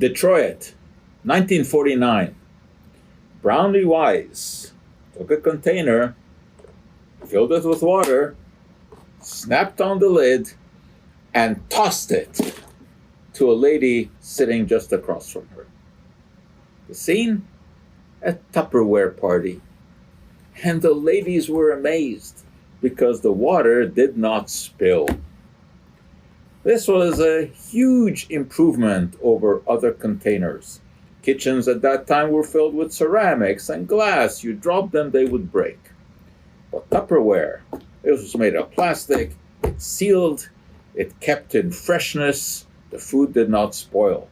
Detroit, 1949. Brownie Wise took a container, filled it with water, snapped on the lid, and tossed it to a lady sitting just across from her. The scene? A Tupperware party. And the ladies were amazed because the water did not spill. This was a huge improvement over other containers. Kitchens at that time were filled with ceramics and glass. You dropped them, they would break. But Tupperware, it was made of plastic, it sealed, it kept in freshness, the food did not spoil.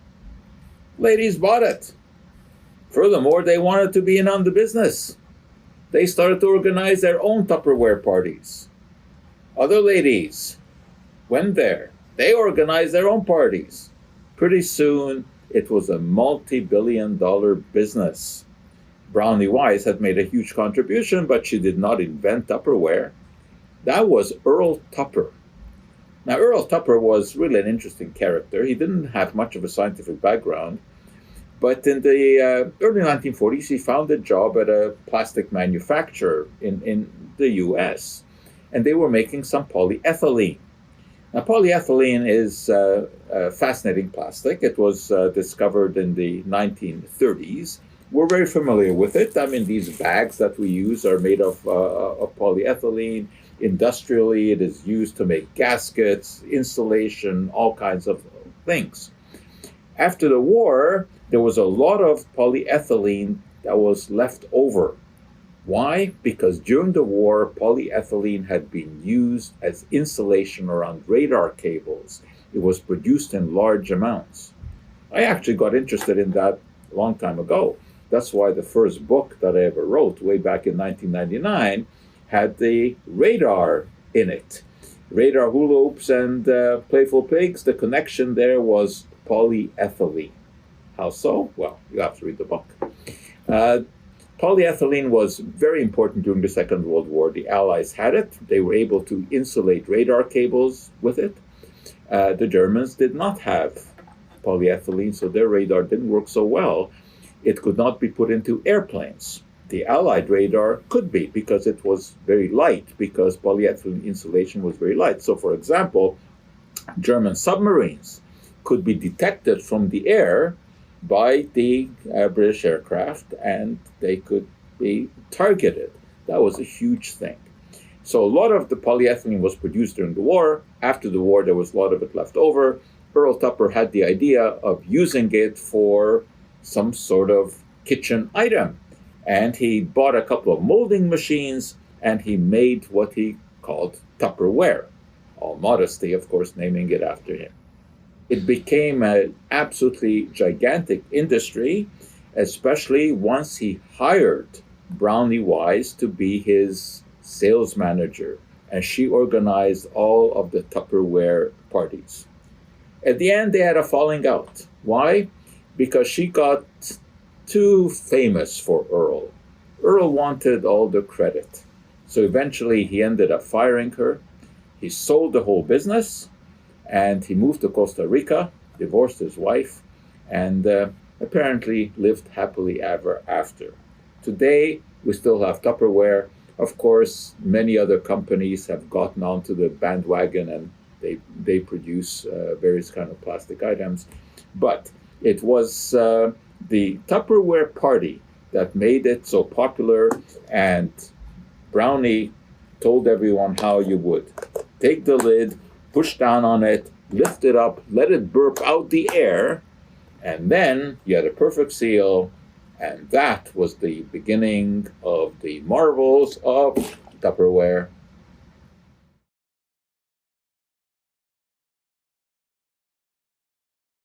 Ladies bought it. Furthermore, they wanted to be in on the business. They started to organize their own Tupperware parties. Other ladies went there. They organized their own parties. Pretty soon, it was a multi-billion-dollar business. Brownie Wise had made a huge contribution, but she did not invent Tupperware. That was Earl Tupper. Now, Earl Tupper was really an interesting character. He didn't have much of a scientific background, but in the early 1940s, he found a job at a plastic manufacturer in the US, and they were making some polyethylene. Now, polyethylene is a fascinating plastic. It was discovered in the 1930s. We're very familiar with it. I mean, these bags that we use are made of polyethylene. Industrially, it is used to make gaskets, insulation, all kinds of things. After the war, there was a lot of polyethylene that was left over. Why? Because during the war, polyethylene had been used as insulation around radar cables. It was produced in large amounts. I actually got interested in that a long time ago. That's why the first book that I ever wrote, way back in 1999, had the radar in it. Radar hula hoops and playful pigs, the connection there was polyethylene. How so? Well, you have to read the book. Polyethylene was very important during the Second World War. The Allies had it. They were able to insulate radar cables with it. The Germans did not have polyethylene, so their radar didn't work so well. It could not be put into airplanes. The Allied radar could be because it was very light, because polyethylene insulation was very light. So, for example, German submarines could be detected from the air by the British aircraft, and they could be targeted. That was a huge thing. So a lot of the polyethylene was produced during the war. After the war, there was a lot of it left over. Earl Tupper had the idea of using it for some sort of kitchen item. And he bought a couple of molding machines, and he made what he called Tupperware. All modesty, of course, naming it after him. It became an absolutely gigantic industry, especially once he hired Brownie Wise to be his sales manager, and she organized all of the Tupperware parties. At the end, they had a falling out. Why? Because she got too famous for Earl. Earl wanted all the credit. So eventually he ended up firing her. He sold the whole business, and he moved to Costa Rica, divorced his wife, and apparently lived happily ever after. Today, we still have Tupperware. Of course, many other companies have gotten onto the bandwagon, and they produce various kind of plastic items. But it was the Tupperware party that made it so popular, and Brownie told everyone how you would take the lid, push down on it, lift it up, let it burp out the air, and then you had a perfect seal, and that was the beginning of the marvels of Tupperware.